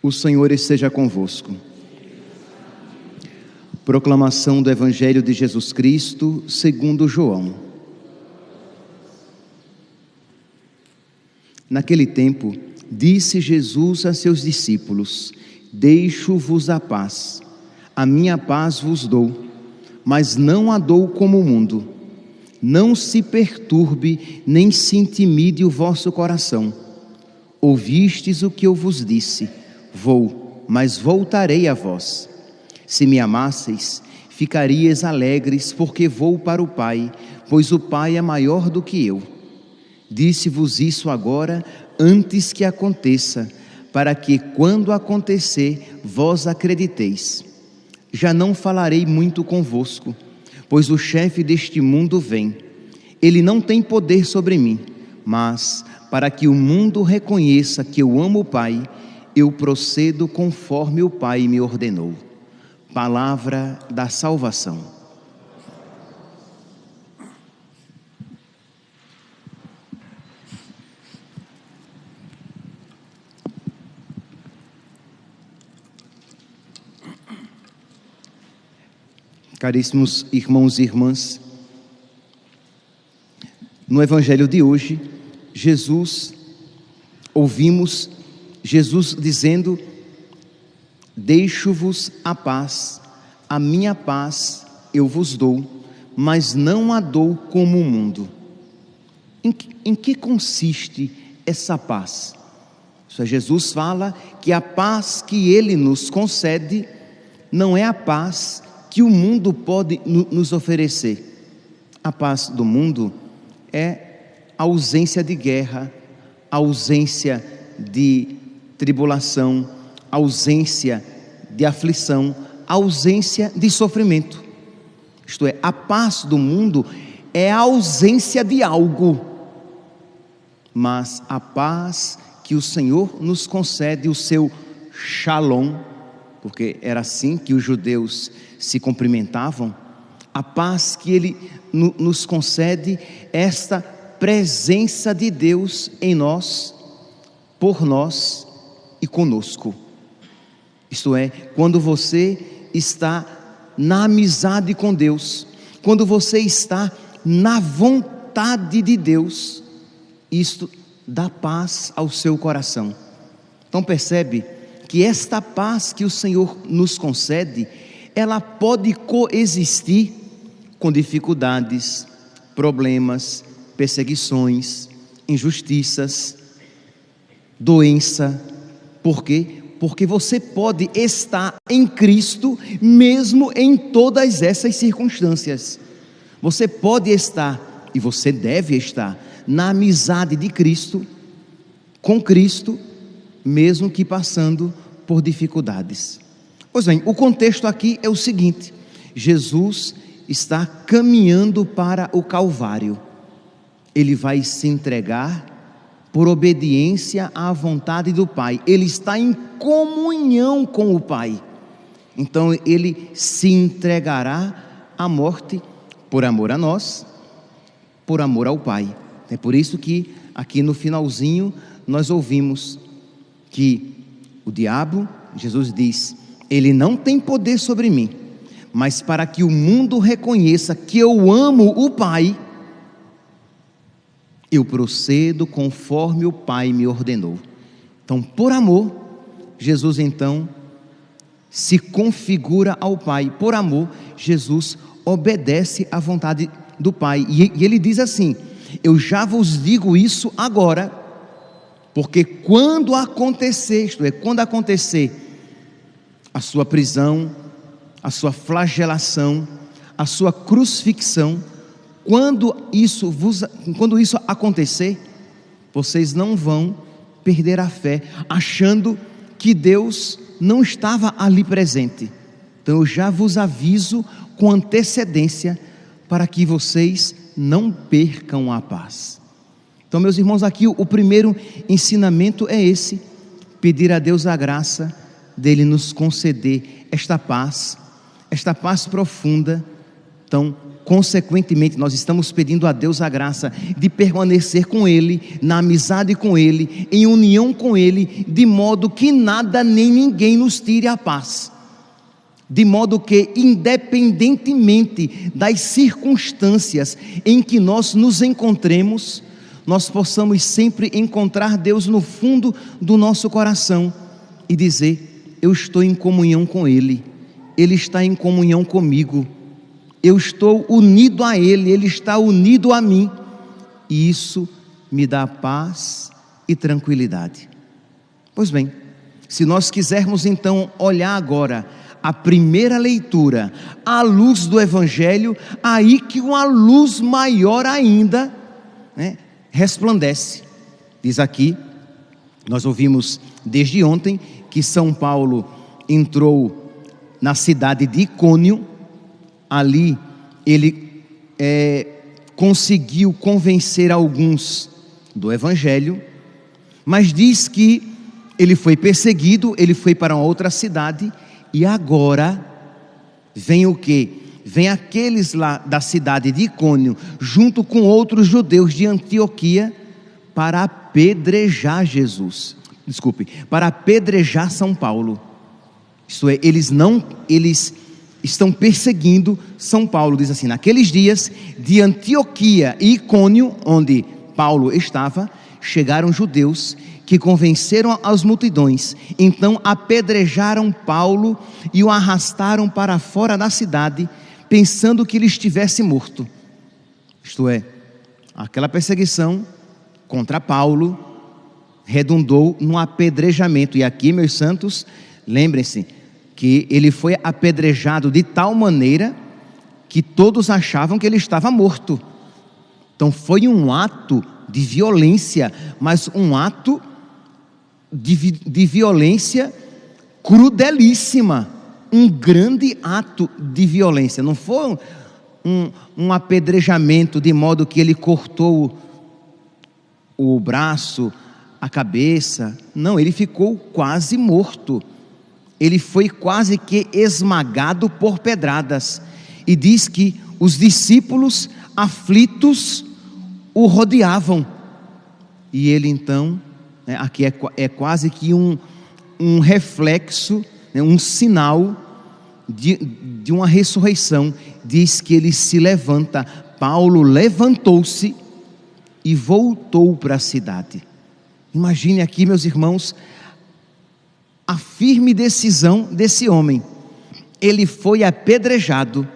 O Senhor esteja convosco. Proclamação do Evangelho de Jesus Cristo segundo João. Naquele tempo, disse Jesus a seus discípulos: Deixo-vos a paz, a minha paz vos dou, mas não a dou como o mundo. Não se perturbe, nem se intimide o vosso coração. Ouvistes o que eu vos disse: Vou, mas voltarei a vós. Se me amasseis, ficaríeis alegres, porque vou para o Pai, pois o Pai é maior do que eu. Disse-vos isso agora, antes que aconteça, para que, quando acontecer, vós acrediteis. Já não falarei muito convosco, pois o chefe deste mundo vem. Ele não tem poder sobre mim, mas, para que o mundo reconheça que eu amo o Pai, eu procedo conforme o Pai me ordenou. Palavra da salvação. Caríssimos irmãos e irmãs, no Evangelho de hoje, ouvimos Jesus dizendo: Deixo-vos a paz, a minha paz eu vos dou, mas não a dou como o mundo. Em que consiste essa paz? Jesus fala que a paz que Ele nos concede não é a paz que o mundo pode nos oferecer. A paz do mundo é a ausência de guerra, a ausência de tribulação, ausência de aflição, ausência de sofrimento. Isto é, a paz do mundo é a ausência de algo, mas a paz que o Senhor nos concede, o seu shalom, porque era assim que os judeus se cumprimentavam, a paz que Ele nos concede, esta presença de Deus em nós, por nós e conosco. Isto é, quando você está na amizade com Deus, quando você está na vontade de Deus, isto dá paz ao seu coração. Então percebe que esta paz que o Senhor nos concede, ela pode coexistir com dificuldades, problemas, perseguições, injustiças, doença. Por quê? Porque você pode estar em Cristo mesmo em todas essas circunstâncias. Você pode estar, e você deve estar, na amizade de Cristo, com Cristo, mesmo que passando por dificuldades. Pois bem, o contexto aqui é o seguinte: Jesus está caminhando para o Calvário. Ele vai se entregar por obediência à vontade do Pai. Ele está em comunhão com o Pai. Então ele se entregará à morte por amor a nós, por amor ao Pai. É por isso que aqui no finalzinho nós ouvimos que o diabo, Jesus diz, ele não tem poder sobre mim, mas para que o mundo reconheça que eu amo o Pai, eu procedo conforme o Pai me ordenou. Então, por amor, Jesus então se configura ao Pai. Por amor, Jesus obedece à vontade do Pai. E ele diz assim: eu já vos digo isso agora, porque quando acontecer, isto é, quando acontecer a sua prisão, a sua flagelação, a sua crucifixão, quando isso acontecer, vocês não vão perder a fé, achando que Deus não estava ali presente. Então eu já vos aviso com antecedência, para que vocês não percam a paz. Então, meus irmãos, aqui o primeiro ensinamento é esse: pedir a Deus a graça dele nos conceder esta paz profunda. Então, consequentemente, nós estamos pedindo a Deus a graça de permanecer com Ele, na amizade com Ele, em união com Ele, de modo que nada nem ninguém nos tire a paz. De modo que, independentemente das circunstâncias em que nós nos encontremos, nós possamos sempre encontrar Deus no fundo do nosso coração e dizer: eu estou em comunhão com Ele, Ele está em comunhão comigo, eu estou unido a Ele, Ele está unido a mim, e isso me dá paz e tranquilidade. Pois bem, se nós quisermos então olhar agora a primeira leitura à luz do Evangelho, aí que uma luz maior ainda, resplandece. Diz aqui, nós ouvimos desde ontem que São Paulo entrou na cidade de Icônio. Ali ele conseguiu convencer alguns do Evangelho, mas diz que ele foi perseguido, ele foi para uma outra cidade, e agora vem o quê? Vem aqueles lá da cidade de Icônio, junto com outros judeus de Antioquia, para apedrejar para apedrejar São Paulo. Isto é, eles estão perseguindo São Paulo. Diz assim: naqueles dias de Antioquia e Icônio, onde Paulo estava, chegaram judeus que convenceram as multidões, então apedrejaram Paulo e o arrastaram para fora da cidade, pensando que ele estivesse morto. Isto é, aquela perseguição contra Paulo redundou no apedrejamento. E aqui, meus santos, lembrem-se que ele foi apedrejado de tal maneira que todos achavam que ele estava morto. Então foi um ato de violência, mas um ato de violência crudelíssima, um grande ato de violência. Não foi um apedrejamento de modo que ele cortou o braço, a cabeça. Não, ele ficou quase morto. Ele foi quase que esmagado por pedradas. E diz que os discípulos aflitos o rodeavam. E ele então, aqui é quase que um reflexo, um sinal de uma ressurreição. Diz que ele se levanta. Paulo levantou-se e voltou para a cidade. Imagine aqui, meus irmãos, a firme decisão desse homem. Ele foi apedrejado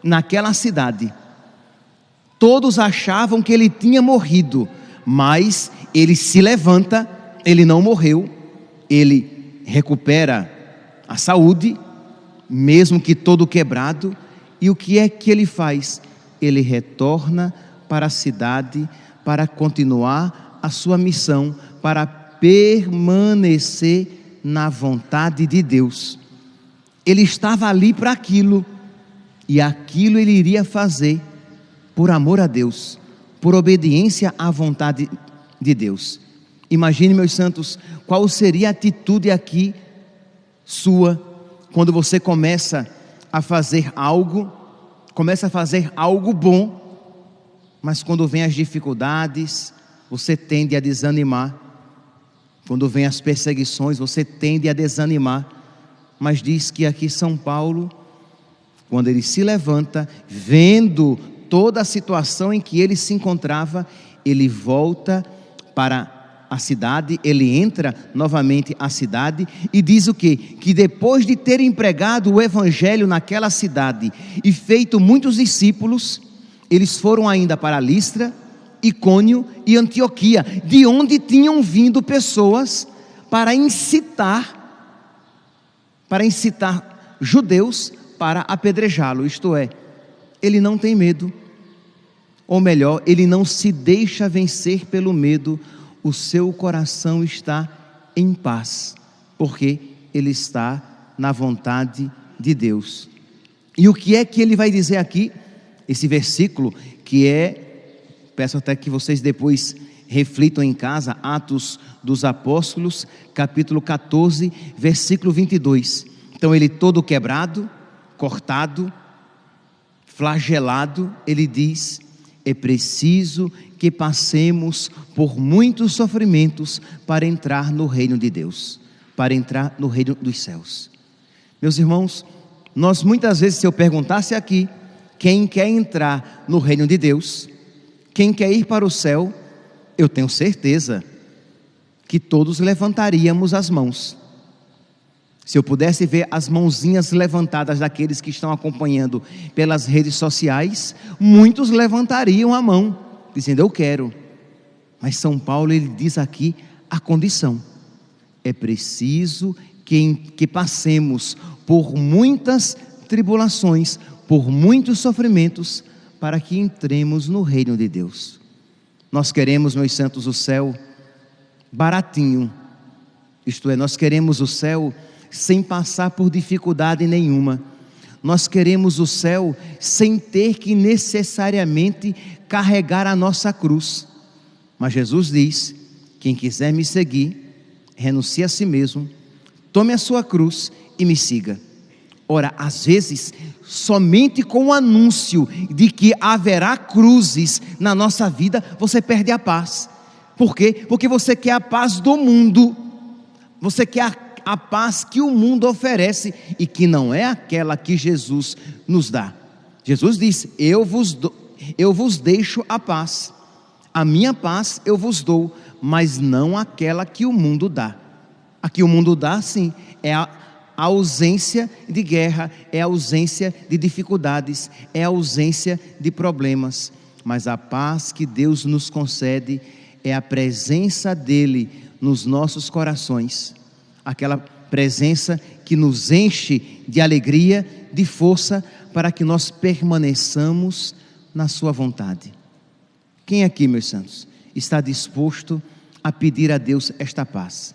naquela cidade. Todos achavam que ele tinha morrido, mas ele se levanta, ele não morreu, ele recupera a saúde, mesmo que todo quebrado. E o que é que ele faz? Ele retorna para a cidade para continuar a sua missão, para permanecer na vontade de Deus. Ele estava ali para aquilo, e aquilo ele iria fazer por amor a Deus, por obediência à vontade de Deus. Imagine, meus santos, qual seria a atitude aqui sua, quando você começa a fazer algo bom, mas quando vem as dificuldades, você tende a desanimar. Quando vem as perseguições, você tende a desanimar. Mas diz que aqui São Paulo, quando ele se levanta, vendo toda a situação em que ele se encontrava, ele volta para a cidade, ele entra novamente à cidade e diz o quê? Que depois de ter empregado o evangelho naquela cidade e feito muitos discípulos, eles foram ainda para Listra, Icônio e Antioquia, de onde tinham vindo pessoas para incitar judeus para apedrejá-lo. Isto é, ele não tem medo, ou melhor, ele não se deixa vencer pelo medo. O seu coração está em paz, porque ele está na vontade de Deus. E o que é que ele vai dizer aqui? Esse versículo que peço até que vocês depois reflitam em casa, Atos dos Apóstolos, capítulo 14, versículo 22. Então ele todo quebrado, cortado, flagelado, ele diz: é preciso que passemos por muitos sofrimentos para entrar no reino de Deus, para entrar no reino dos céus. Meus irmãos, nós muitas vezes, se eu perguntasse aqui, quem quer entrar no reino de Deus, quem quer ir para o céu, eu tenho certeza que todos levantaríamos as mãos. Se eu pudesse ver as mãozinhas levantadas daqueles que estão acompanhando pelas redes sociais, muitos levantariam a mão, dizendo: eu quero. Mas São Paulo, ele diz aqui a condição: é preciso que passemos por muitas tribulações, por muitos sofrimentos, para que entremos no reino de Deus. Nós queremos, meus santos, o céu baratinho, isto é, nós queremos o céu sem passar por dificuldade nenhuma. Nós queremos o céu sem ter que necessariamente carregar a nossa cruz. Mas Jesus diz: quem quiser me seguir, renuncie a si mesmo, tome a sua cruz e me siga. Ora, às vezes, somente com o anúncio de que haverá cruzes na nossa vida, você perde a paz. Por quê? Porque você quer a paz do mundo, você quer a paz que o mundo oferece e que não é aquela que Jesus nos dá. Jesus disse: eu vos deixo a paz, a minha paz eu vos dou, mas não aquela que o mundo dá. A que o mundo dá, sim, é a ausência de guerra, é a ausência de dificuldades, é a ausência de problemas. Mas a paz que Deus nos concede é a presença dele nos nossos corações, aquela presença que nos enche de alegria, de força, para que nós permaneçamos na sua vontade. Quem aqui, meus santos, está disposto a pedir a Deus esta paz?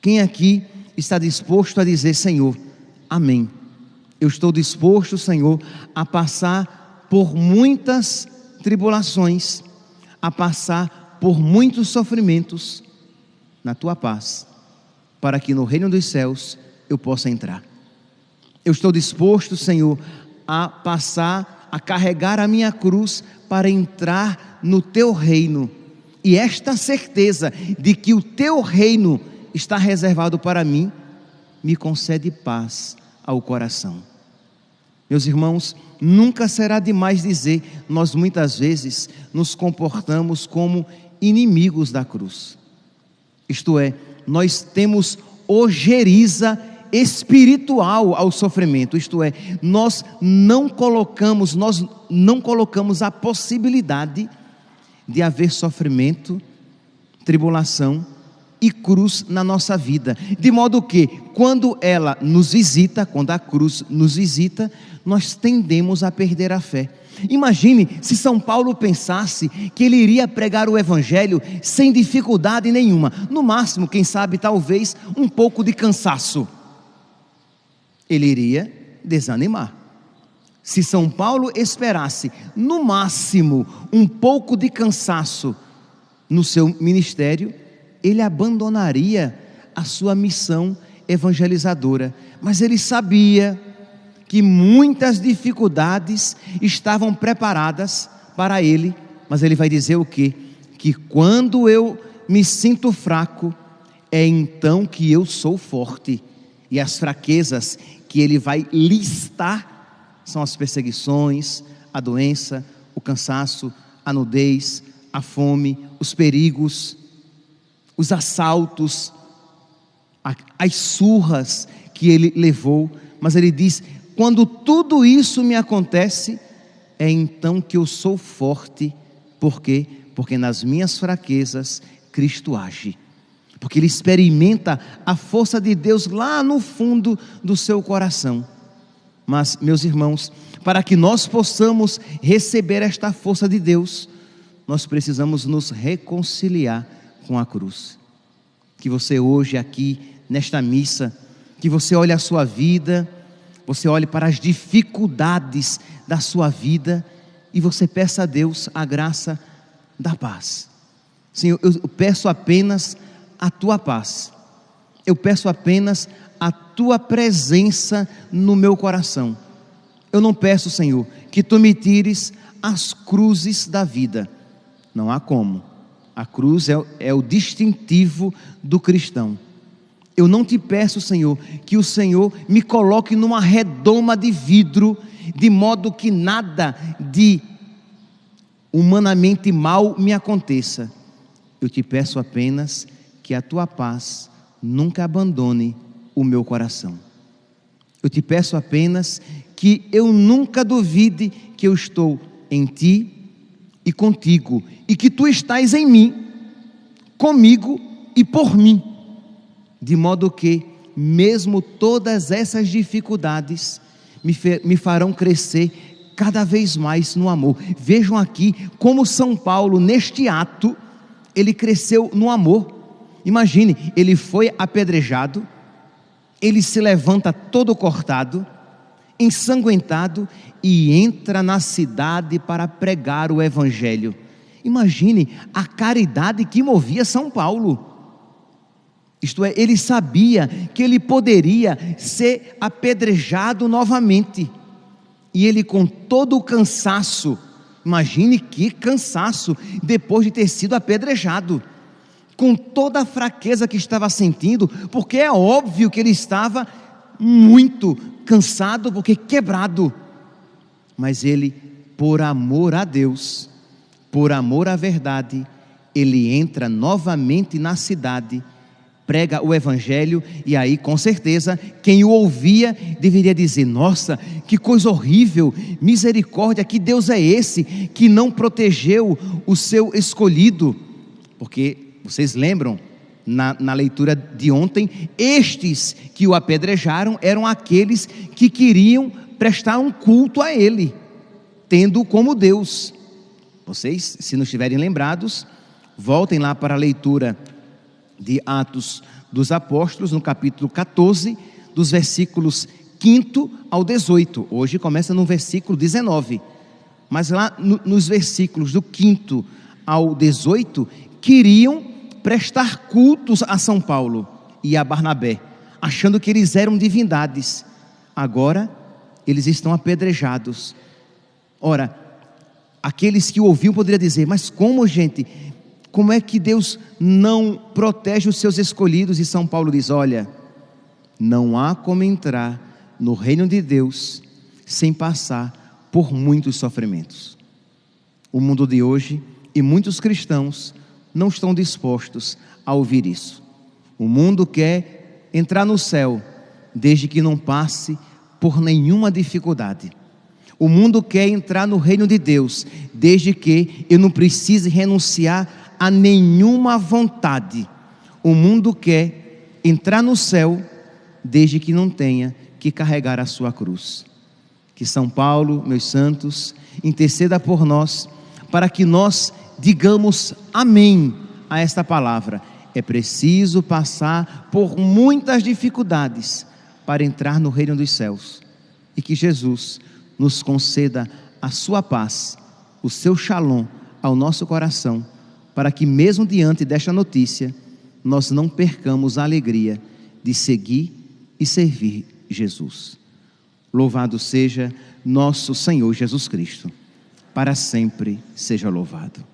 Quem aqui está disposto a dizer: Senhor, amém, eu estou disposto, Senhor, a passar por muitas tribulações, a passar por muitos sofrimentos na tua paz, para que no reino dos céus eu possa entrar. Eu estou disposto, Senhor, a passar, a carregar a minha cruz para entrar no teu reino, e esta certeza de que o teu reino está reservado para mim, me concede paz ao coração. Meus irmãos, nunca será demais dizer, nós muitas vezes nos comportamos como inimigos da cruz. Isto é, nós temos ojeriza espiritual ao sofrimento, isto é, nós não colocamos a possibilidade de haver sofrimento, tribulação e cruz na nossa vida, de modo que quando ela nos visita, quando a cruz nos visita, nós tendemos a perder a fé. Imagine se São Paulo pensasse que ele iria pregar o evangelho sem dificuldade nenhuma, no máximo, quem sabe, talvez um pouco de cansaço, ele iria desanimar. Se São Paulo esperasse no máximo um pouco de cansaço no seu ministério, ele abandonaria a sua missão evangelizadora. Mas ele sabia que muitas dificuldades estavam preparadas para ele. Mas ele vai dizer o quê? Que quando eu me sinto fraco, é então que eu sou forte. E as fraquezas que ele vai listar são as perseguições, a doença, o cansaço, a nudez, a fome, os perigos, os assaltos, as surras que ele levou. Mas ele diz: quando tudo isso me acontece, é então que eu sou forte. Por quê? Porque nas minhas fraquezas Cristo age, porque ele experimenta a força de Deus lá no fundo do seu coração. Mas, meus irmãos, para que nós possamos receber esta força de Deus, nós precisamos nos reconciliar com a cruz. Que você hoje aqui, nesta missa, que você olhe a sua vida, você olhe para as dificuldades da sua vida e você peça a Deus a graça da paz. Senhor, eu peço apenas a tua paz, eu peço apenas a tua presença no meu coração. Eu não peço, Senhor, que Tu me tires as cruzes da vida. Não há como. A cruz é o distintivo do cristão. Eu não te peço, Senhor, que o Senhor me coloque numa redoma de vidro, de modo que nada de humanamente mal me aconteça. Eu te peço apenas que a Tua paz nunca abandone o meu coração. Eu te peço apenas que eu nunca duvide que eu estou em Ti e contigo, e que Tu estás em mim, comigo e por mim, de modo que mesmo todas essas dificuldades me farão crescer cada vez mais no amor. Vejam aqui como São Paulo, neste ato, ele cresceu no amor. Imagine, ele foi apedrejado, ele se levanta todo cortado, ensanguentado, e entra na cidade para pregar o evangelho. Imagine a caridade que movia São Paulo. Isto é, ele sabia que ele poderia ser apedrejado novamente, e ele, com todo o cansaço, imagine que cansaço, depois de ter sido apedrejado, com toda a fraqueza que estava sentindo, porque é óbvio que ele estava muito cansado, porque quebrado, mas ele, por amor a Deus, por amor à verdade, ele entra novamente na cidade, prega o evangelho, e aí com certeza quem o ouvia deveria dizer: nossa, que coisa horrível, misericórdia, que Deus é esse que não protegeu o seu escolhido? Porque vocês lembram, na leitura de ontem, estes que o apedrejaram eram aqueles que queriam prestar um culto a ele, tendo-o como Deus. Vocês, se não estiverem lembrados, voltem lá para a leitura de Atos dos Apóstolos, no capítulo 14, dos versículos 5 ao 18. Hoje começa no versículo 19, mas lá nos versículos do 5 ao 18, queriam prestar cultos a São Paulo e a Barnabé, achando que eles eram divindades. Agora eles estão apedrejados. Ora, aqueles que o ouviam poderiam dizer: mas como, gente? Como é que Deus não protege os seus escolhidos? E São Paulo diz: olha, não há como entrar no reino de Deus sem passar por muitos sofrimentos. O mundo de hoje e muitos cristãos não estão dispostos a ouvir isso. O mundo quer entrar no céu desde que não passe por nenhuma dificuldade. O mundo quer entrar no reino de Deus desde que eu não precise renunciar a nenhuma vontade. O mundo quer entrar no céu desde que não tenha que carregar a sua cruz. Que São Paulo, meus santos, interceda por nós, para que nós digamos amém a esta palavra. É preciso passar por muitas dificuldades para entrar no reino dos céus, e que Jesus nos conceda a sua paz, o seu shalom ao nosso coração, para que mesmo diante desta notícia, nós não percamos a alegria de seguir e servir Jesus. Louvado seja nosso Senhor Jesus Cristo, para sempre seja louvado.